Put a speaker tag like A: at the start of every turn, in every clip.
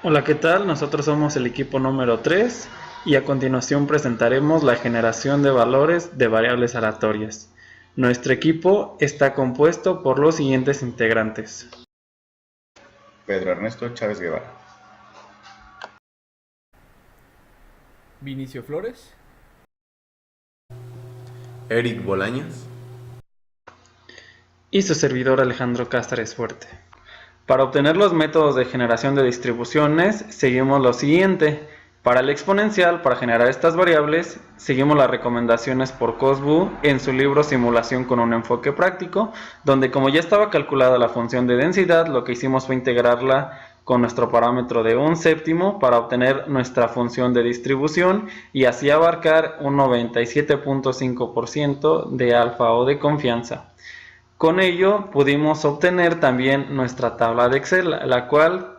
A: Hola, ¿qué tal? Nosotros somos el equipo número 3 y a continuación presentaremos la generación de valores de variables aleatorias. Nuestro equipo está compuesto por los siguientes integrantes:
B: Pedro Ernesto Chávez Guevara,
C: Vinicio Flores,
D: Eric Bolaños.
A: y su servidor Alejandro Cáceres Fuerte. Para obtener los métodos de generación de distribuciones, seguimos lo siguiente. Para el exponencial, para generar estas variables, seguimos las recomendaciones por Cosbu en su libro Simulación con un enfoque práctico, donde como ya estaba calculada la función de densidad, lo que hicimos fue integrarla con nuestro parámetro de 1/7 para obtener nuestra función de distribución y así abarcar un 97.5% de alfa o de confianza. Con ello pudimos obtener también nuestra tabla de Excel, la cual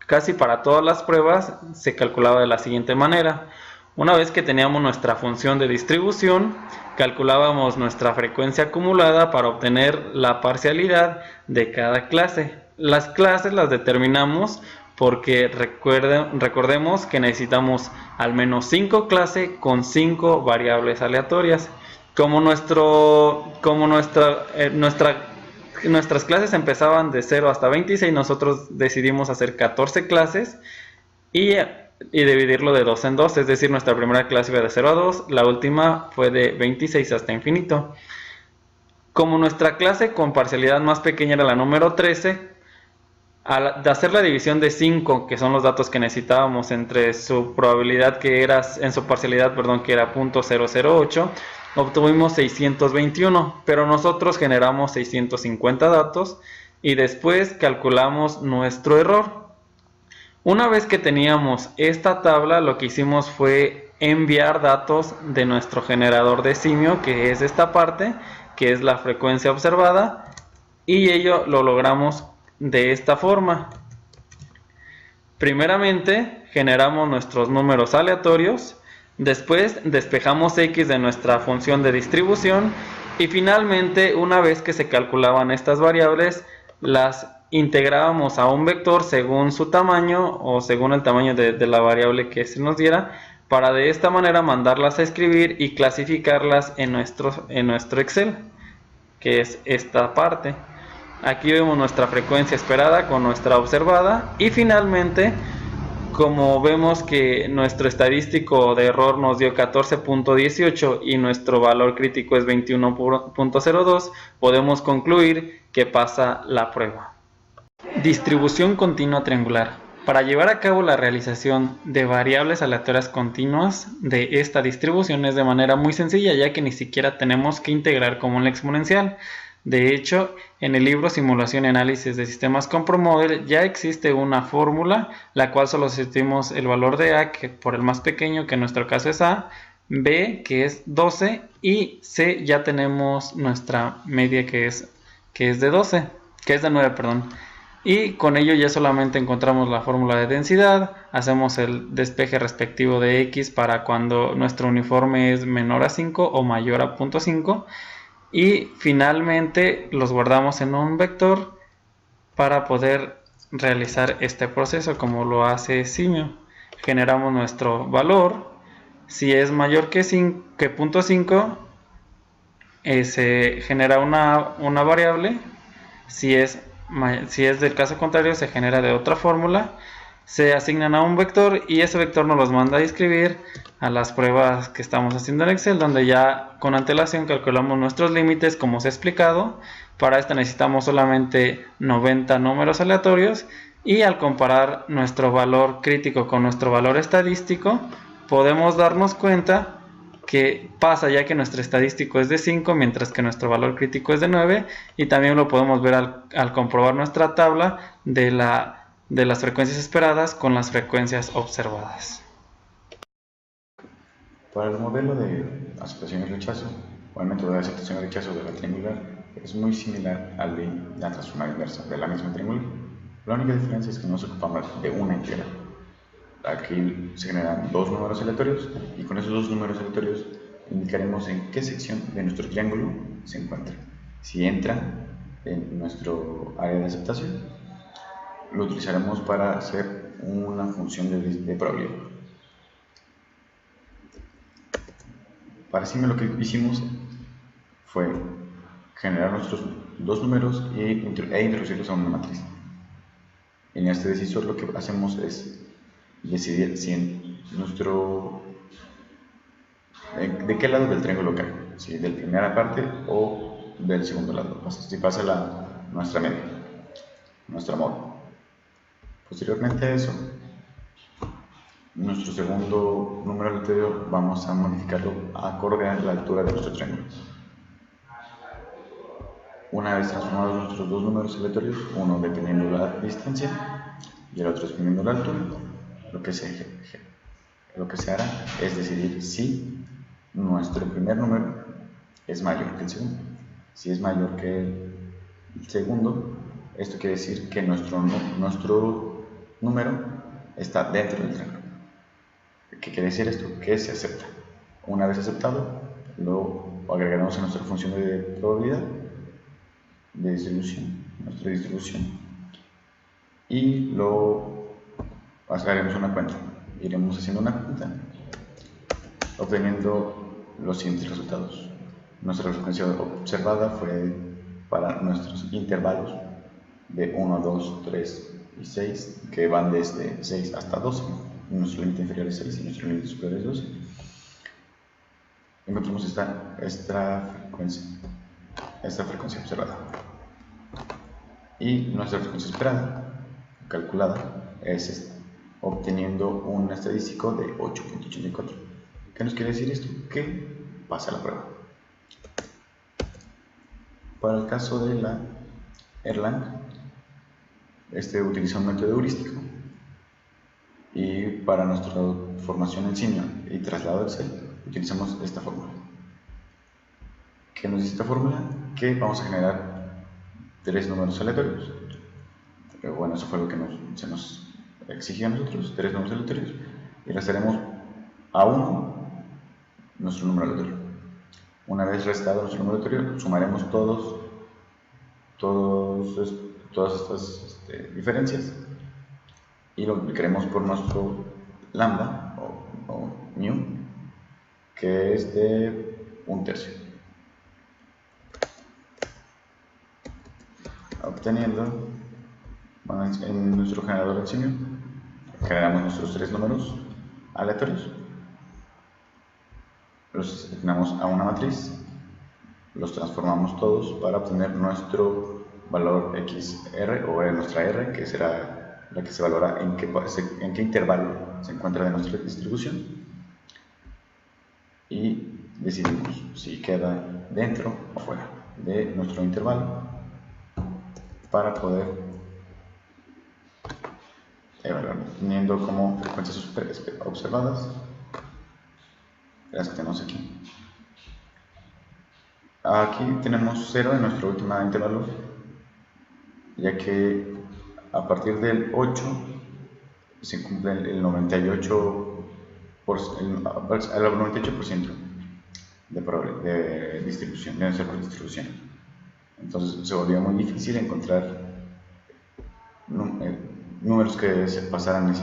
A: casi para todas las pruebas se calculaba de la siguiente manera. Una vez que teníamos nuestra función de distribución, calculábamos nuestra frecuencia acumulada para obtener la parcialidad de cada clase. Las clases las determinamos porque recordemos que necesitamos al menos 5 clases con 5 variables aleatorias. Nuestras clases empezaban de 0 hasta 26, nosotros decidimos hacer 14 clases y dividirlo de 2 en 2, es decir, nuestra primera clase fue de 0 a 2, la última fue de 26 hasta infinito. Como nuestra clase con parcialidad más pequeña era la número 13, al hacer la división de 5, que son los datos que necesitábamos entre su probabilidad que era, en su parcialidad, perdón, que era 0.008, obtuvimos 621, pero nosotros generamos 650 datos y después calculamos nuestro error. Una vez que teníamos esta tabla, lo que hicimos fue enviar datos de nuestro generador de simio, que es esta parte, que es la frecuencia observada, y ello lo logramos de esta forma. Primeramente generamos nuestros números aleatorios, después despejamos x de nuestra función de distribución y finalmente, una vez que se calculaban estas variables, las integrábamos a un vector según su tamaño o según el tamaño de la variable que se nos diera, para de esta manera mandarlas a escribir y clasificarlas en nuestro Excel, que es esta parte. Aquí vemos nuestra frecuencia esperada con nuestra observada y finalmente, como vemos que nuestro estadístico de error nos dio 14.18 y nuestro valor crítico es 21.02, podemos concluir que pasa la prueba. Distribución continua triangular. Para llevar a cabo la realización de variables aleatorias continuas de esta distribución es de manera muy sencilla, ya que ni siquiera tenemos que integrar como un exponencial. De hecho, en el libro Simulación y Análisis de Sistemas con ProModel ya existe una fórmula, la cual solo sustituimos el valor de A, que por el más pequeño, que en nuestro caso es A, B, que es 12, y C ya tenemos nuestra media que es de 12, que es de 9, perdón. Y con ello ya solamente encontramos la fórmula de densidad, hacemos el despeje respectivo de X para cuando nuestro uniforme es menor a 5 o mayor a 0.5, y finalmente los guardamos en un vector para poder realizar este proceso como lo hace Simio. Generamos nuestro valor, si es mayor que 0.5 se genera una variable, si es del caso contrario se genera de otra fórmula, se asignan a un vector y ese vector nos los manda a escribir a las pruebas que estamos haciendo en Excel, donde ya con antelación calculamos nuestros límites como se ha explicado. Para esto necesitamos solamente 90 números aleatorios y al comparar nuestro valor crítico con nuestro valor estadístico podemos darnos cuenta que pasa, ya que nuestro estadístico es de 5 mientras que nuestro valor crítico es de 9, y también lo podemos ver al comprobar nuestra tabla de las frecuencias esperadas con las frecuencias observadas.
B: para el modelo de aceptación y rechazo, o el método de aceptación y rechazo de la triangular, es muy similar al de la transformada inversa de la misma triangular. La única diferencia es que nos ocupamos de una integral. Aquí se generan dos números aleatorios y con esos dos números aleatorios indicaremos en qué sección de nuestro triángulo se encuentra. Si entra en nuestro área de aceptación, lo utilizaremos para hacer una función de probabilidad. Para Siemens lo que hicimos fue generar nuestros dos números e introducirlos a una matriz. En este decisor lo que hacemos es decidir si de qué lado del triángulo cae, si del primera parte o del segundo lado, si pasa nuestra media, nuestra moda. Posteriormente a eso, nuestro segundo número aleatorio vamos a modificarlo acorde a la altura de nuestro triángulo. Una vez transformados nuestros dos números aleatorios, uno dependiendo de la distancia y el otro dependiendo de la altura, lo que se hará es decidir si nuestro primer número es mayor que el segundo. Si es mayor que el segundo, esto quiere decir que nuestro número está dentro del triángulo. ¿Qué quiere decir esto? Que se acepta. Una vez aceptado, lo agregaremos a nuestra función de probabilidad de distribución, nuestra distribución, y lo haremos una cuenta. Iremos haciendo una cuenta, obteniendo los siguientes resultados. Nuestra frecuencia observada fue para nuestros intervalos de 1, 2, 3 y 6, que van desde 6 hasta 12. Nuestro límite inferior es 6 y nuestro límite superior es 12. Encontramos esta frecuencia observada. Y nuestra frecuencia esperada, calculada, es esta, obteniendo un estadístico de 8.84. ¿Qué nos quiere decir esto? Que pasa la prueba. Para el caso de la Erlang, utiliza un método heurístico, y para nuestra formación en Siemens y traslado a Excel utilizamos esta fórmula. ¿Qué nos dice esta fórmula? Que vamos a generar tres números aleatorios. Pero bueno, eso fue lo que se nos exigía a nosotros, tres números aleatorios, y restaremos a 1 nuestro número aleatorio. Una vez restado nuestro número aleatorio, sumaremos todas estas diferencias y lo multiplicaremos por nuestro lambda o mu, que es de 1/3, obteniendo, en nuestro generador en Siemens generamos nuestros tres números aleatorios, los asignamos a una matriz, los transformamos todos para obtener nuestro valor XR o nuestra R, que será la que se valora en qué intervalo se encuentra de nuestra distribución, y decidimos si queda dentro o fuera de nuestro intervalo para poder evaluar, teniendo como frecuencias observadas las que tenemos aquí. Aquí tenemos 0 en nuestro último intervalo, ya que a partir del 8 se cumple el 98% de distribución, de nuestra distribución. Entonces se volvió muy difícil encontrar números que se pasaran en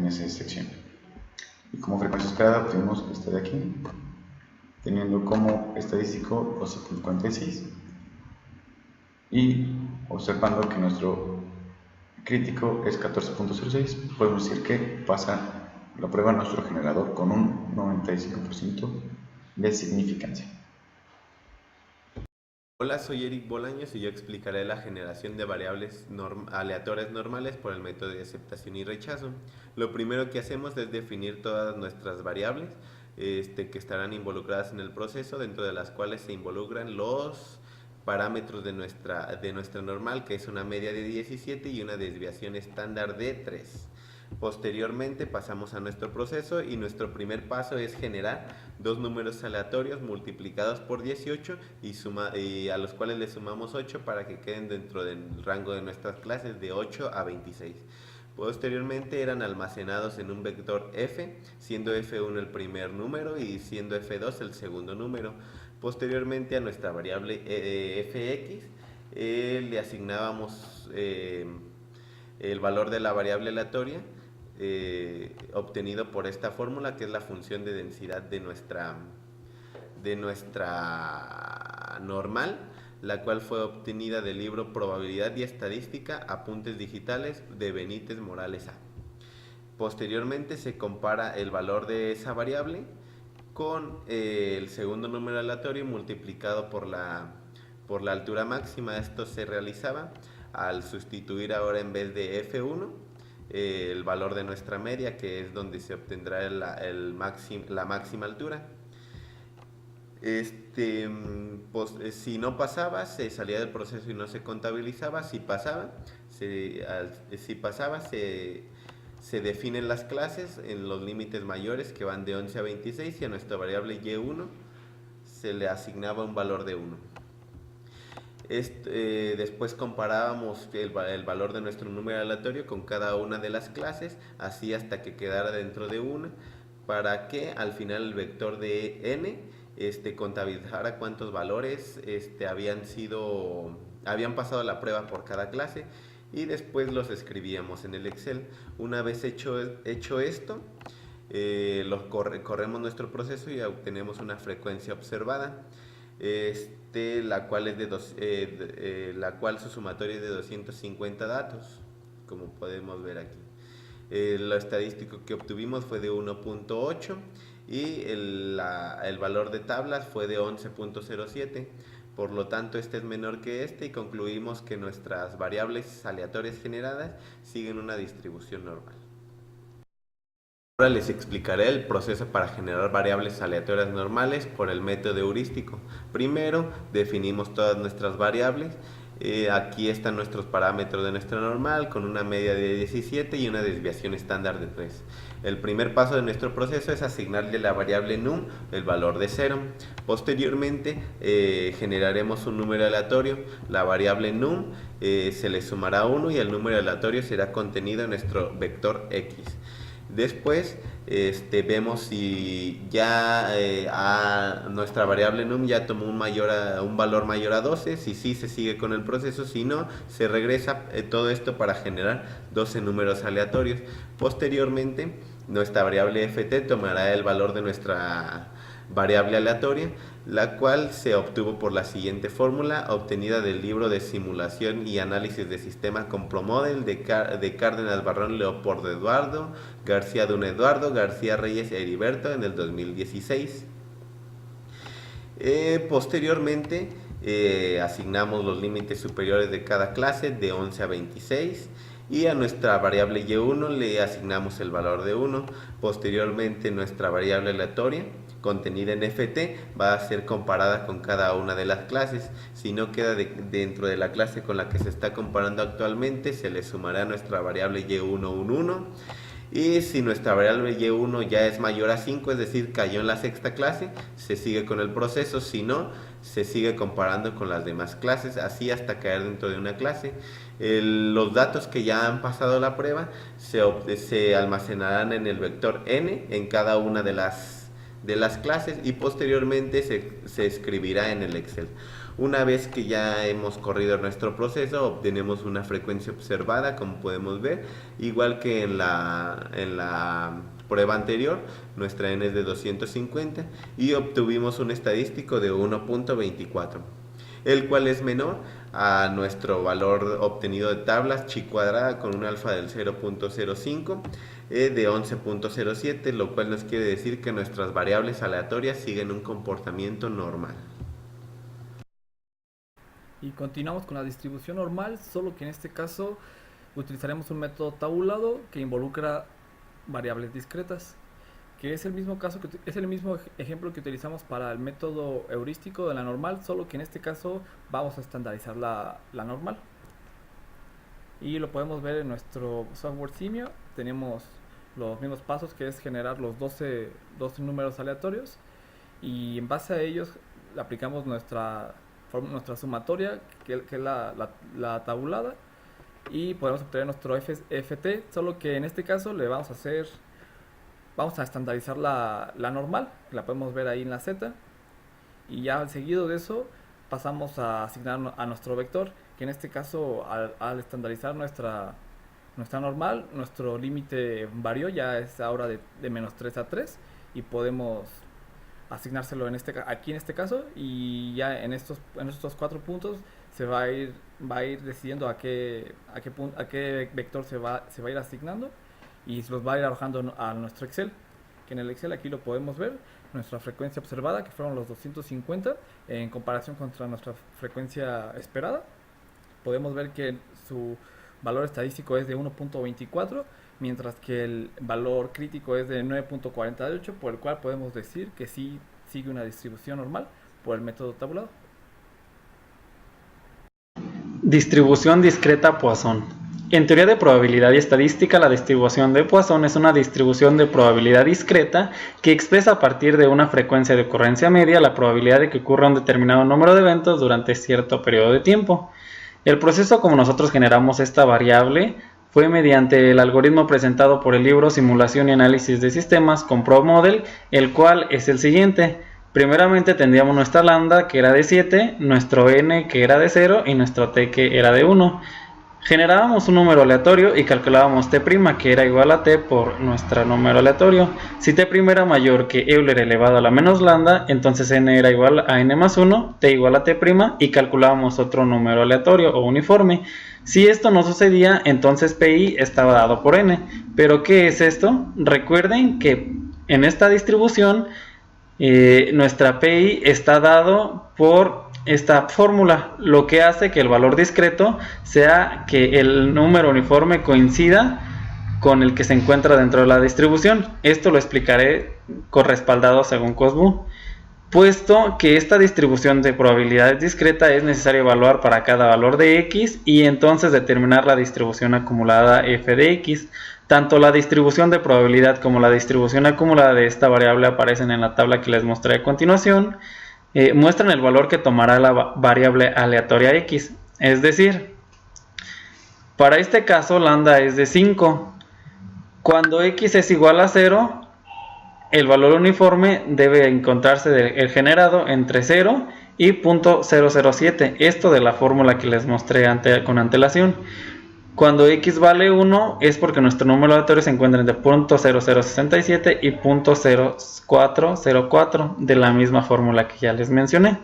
B: esa sección. Y como frecuencia esperada obtuvimos esta de aquí, teniendo como estadístico 12.46, y observando que nuestro crítico es 14.06, podemos decir que pasa la prueba nuestro generador con un 95% de significancia.
D: Hola, soy Eric Bolaños y yo explicaré la generación de variables aleatorias normales por el método de aceptación y rechazo. Lo primero que hacemos es definir todas nuestras variables que estarán involucradas en el proceso, dentro de las cuales se involucran los parámetros de nuestra normal, que es una media de 17 y una desviación estándar de 3. Posteriormente pasamos a nuestro proceso y nuestro primer paso es generar dos números aleatorios multiplicados por 18 y a los cuales le sumamos 8 para que queden dentro del rango de nuestras clases de 8 a 26. Posteriormente eran almacenados en un vector f, siendo f1 el primer número y siendo f2 el segundo número. Posteriormente a nuestra variable fx le asignábamos el valor de la variable aleatoria obtenido por esta fórmula, que es la función de densidad de nuestra normal, la cual fue obtenida del libro Probabilidad y Estadística, Apuntes Digitales de Benítez Morales A. Posteriormente se compara el valor de esa variable con el segundo número aleatorio multiplicado por la altura máxima. Esto se realizaba al sustituir ahora, en vez de F1, el valor de nuestra media, que es donde se obtendrá la máxima altura. Si no pasaba, se salía del proceso y no se contabilizaba. Si pasaba, se definen las clases en los límites mayores, que van de 11 a 26, y a nuestra variable y1 se le asignaba un valor de 1. Después comparábamos el valor de nuestro número aleatorio con cada una de las clases, así hasta que quedara dentro de una, para que al final el vector de n contabilizara cuántos valores habían pasado la prueba por cada clase, y después los escribíamos en el Excel. Una vez hecho esto, corremos nuestro proceso y obtenemos una frecuencia observada, la cual su sumatorio es de 250 datos, como podemos ver aquí. Lo estadístico que obtuvimos fue de 1.8 y el valor de tablas fue de 11.07. Por lo tanto, este es menor que este, y concluimos que nuestras variables aleatorias generadas siguen una distribución normal. Ahora les explicaré el proceso para generar variables aleatorias normales por el método heurístico. Primero, definimos todas nuestras variables. Aquí están nuestros parámetros de nuestra normal, con una media de 17 y una desviación estándar de 3. El primer paso de nuestro proceso es asignarle la variable num el valor de 0. Posteriormente generaremos un número aleatorio. La variable num se le sumará 1 y el número aleatorio será contenido en nuestro vector x. Después vemos si ya nuestra variable num ya tomó un valor mayor a 12, si sí se sigue con el proceso, si no se regresa todo esto para generar 12 números aleatorios. Posteriormente nuestra variable ft tomará el valor de nuestra variable aleatoria, la cual se obtuvo por la siguiente fórmula, obtenida del libro de Simulación y Análisis de Sistemas con ProModel de Cárdenas Barrón, Leopoldo Eduardo, García Dun Eduardo, García Reyes e Heriberto en el 2016. Posteriormente asignamos los límites superiores de cada clase de 11 a 26. Y a nuestra variable y1 le asignamos el valor de 1. Posteriormente nuestra variable aleatoria contenida en ft va a ser comparada con cada una de las clases. Si no queda dentro de la clase con la que se está comparando actualmente, se le sumará a nuestra variable y1 un 1. Y si nuestra variable y1 ya es mayor a 5, es decir, cayó en la sexta clase, se sigue con el proceso. Si no, se sigue comparando con las demás clases, así hasta caer dentro de una clase. Los datos que ya han pasado la prueba se almacenarán en el vector n en cada una de las clases, y posteriormente se escribirá en el Excel. Una vez que ya hemos corrido nuestro proceso, obtenemos una frecuencia observada, como podemos ver, igual que en la prueba anterior. Nuestra n es de 250 y obtuvimos un estadístico de 1.24, el cual es menor a nuestro valor obtenido de tablas chi cuadrada con un alfa del 0.05 de 11.07, lo cual nos quiere decir que nuestras variables aleatorias siguen un comportamiento normal.
C: Y continuamos con la distribución normal, solo que en este caso utilizaremos un método tabulado que involucra variables discretas, que es el mismo ejemplo que utilizamos para el método heurístico de la normal, solo que en este caso vamos a estandarizar la normal. Y lo podemos ver en nuestro software Simio. Tenemos los mismos pasos, que es generar los 12 números aleatorios, y en base a ellos aplicamos nuestra sumatoria, que es la tabulada, y podemos obtener nuestro FT, solo que en este caso vamos a estandarizar la normal, que la podemos ver ahí en la Z, y ya seguido de eso pasamos a asignar a nuestro vector, que en este caso al estandarizar nuestra no está normal, nuestro límite varió, ya es ahora de menos 3 a 3 y podemos asignárselo aquí en este caso, y ya en estos 4 puntos va a ir decidiendo a qué vector se va a ir asignando y los va a ir arrojando a nuestro Excel, que en el Excel aquí lo podemos ver, nuestra frecuencia observada, que fueron los 250 en comparación contra nuestra frecuencia esperada. Podemos ver que su valor estadístico es de 1.24, mientras que el valor crítico es de 9.48, por el cual podemos decir que sí sigue una distribución normal por el método tabulado.
A: Distribución discreta Poisson. En teoría de probabilidad y estadística, la distribución de Poisson es una distribución de probabilidad discreta que expresa a partir de una frecuencia de ocurrencia media la probabilidad de que ocurra un determinado número de eventos durante cierto periodo de tiempo. El proceso como nosotros generamos esta variable fue mediante el algoritmo presentado por el libro Simulación y Análisis de Sistemas con ProModel, el cual es el siguiente. Primeramente tendríamos nuestra lambda, que era de 7, nuestro n, que era de 0, y nuestro t, que era de 1. Generábamos un número aleatorio y calculábamos t', que era igual a t por nuestro número aleatorio. Si t' era mayor que Euler elevado a la menos lambda, entonces n era igual a n más 1, t igual a t', y calculábamos otro número aleatorio o uniforme. Si esto no sucedía, entonces pi estaba dado por n. ¿Pero qué es esto? Recuerden que en esta distribución nuestra pi está dado por esta fórmula, lo que hace que el valor discreto sea que el número uniforme coincida con el que se encuentra dentro de la distribución. Esto lo explicaré correspaldado según Cosbu. Puesto que esta distribución de probabilidades discreta es necesario evaluar para cada valor de x y entonces determinar la distribución acumulada f de x. Tanto la distribución de probabilidad como la distribución acumulada de esta variable aparecen en la tabla que les mostré a continuación. Muestran el valor que tomará la variable aleatoria x. Es decir, para este caso lambda es de 5. Cuando x es igual a 0, el valor uniforme debe encontrarse del generado entre 0 y .007. Esto de la fórmula que les mostré con antelación. Cuando x vale 1 es porque nuestro número aleatorio se encuentra entre .0067 y .0404 de la misma fórmula que ya les mencioné.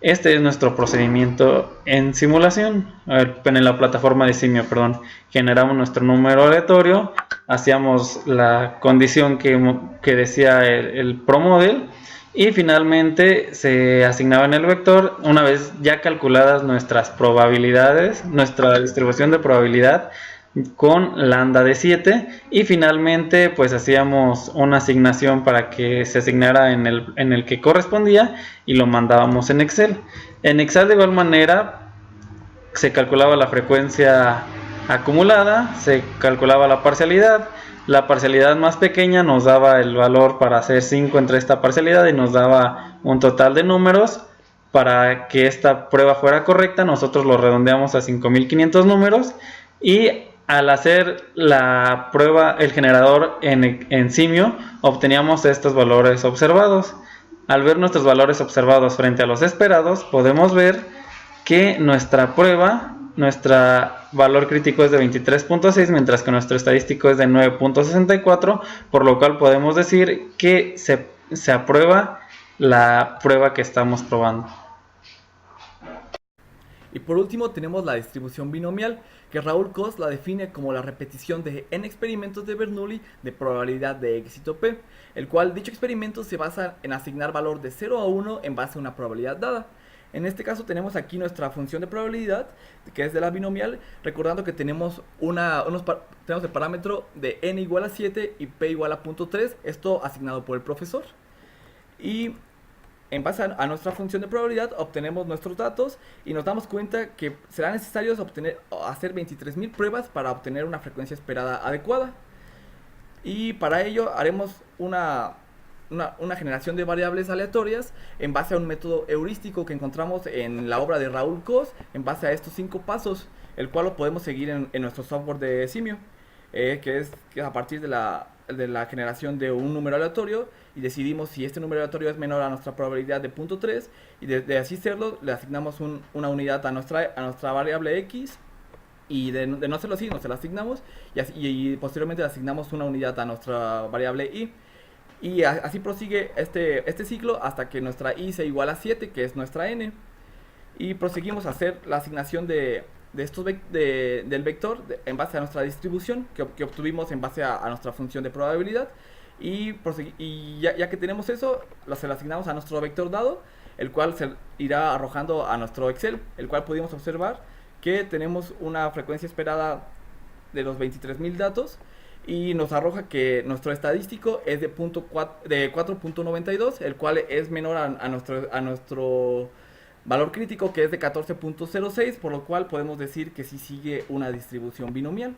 A: Este es nuestro procedimiento en simulación, en la plataforma de Simio, perdón. Generamos nuestro número aleatorio, hacíamos la condición que decía el ProModel y finalmente se asignaba en el vector. Una vez ya calculadas nuestras probabilidades, nuestra distribución de probabilidad con lambda de 7 y finalmente pues hacíamos una asignación para que se asignara en el que correspondía y lo mandábamos en Excel. En Excel de igual manera se calculaba la frecuencia acumulada, se calculaba la parcialidad más pequeña nos daba el valor para hacer 5 entre esta parcialidad y nos daba un total de números. Para que esta prueba fuera correcta nosotros lo redondeamos a 5500 números y al hacer la prueba, el generador en Simio, obteníamos estos valores observados. Al ver nuestros valores observados frente a los esperados, podemos ver que nuestra prueba, nuestro valor crítico es de 23.6, mientras que nuestro estadístico es de 9.64, por lo cual podemos decir que se aprueba la prueba que estamos probando.
C: Y por último tenemos la distribución binomial, que Raúl Cos la define como la repetición de n experimentos de Bernoulli de probabilidad de éxito P, el cual dicho experimento se basa en asignar valor de 0 a 1 en base a una probabilidad dada. En este caso tenemos aquí nuestra función de probabilidad, que es de la binomial, recordando que tenemos tenemos el parámetro de n igual a 7 y p igual a 0.3, esto asignado por el profesor. Y en base a nuestra función de probabilidad obtenemos nuestros datos y nos damos cuenta que será necesario hacer 23.000 pruebas para obtener una frecuencia esperada adecuada. Y para ello haremos una generación de variables aleatorias en base a un método heurístico que encontramos en la obra de Raúl Cos en base a estos 5 pasos, el cual lo podemos seguir en nuestro software de Simio, que es a partir de la generación de un número aleatorio y decidimos si este número aleatorio es menor a nuestra probabilidad de 0.3 y de así serlo le asignamos una unidad a nuestra variable x Y de no hacerlo así, nos se la asignamos y posteriormente le asignamos una unidad a nuestra variable i. Y así prosigue este ciclo hasta que nuestra i sea igual a 7, que es nuestra n. Y proseguimos a hacer la asignación del vector en base a nuestra distribución que obtuvimos en base a nuestra función de probabilidad. Y ya que tenemos eso, se lo asignamos a nuestro vector dado, el cual se irá arrojando a nuestro Excel, el cual pudimos observar que tenemos una frecuencia esperada de los 23.000 datos y nos arroja que nuestro estadístico es de 4.92, el cual es menor a nuestro valor crítico, que es de 14.06, por lo cual podemos decir que sí sigue una distribución binomial.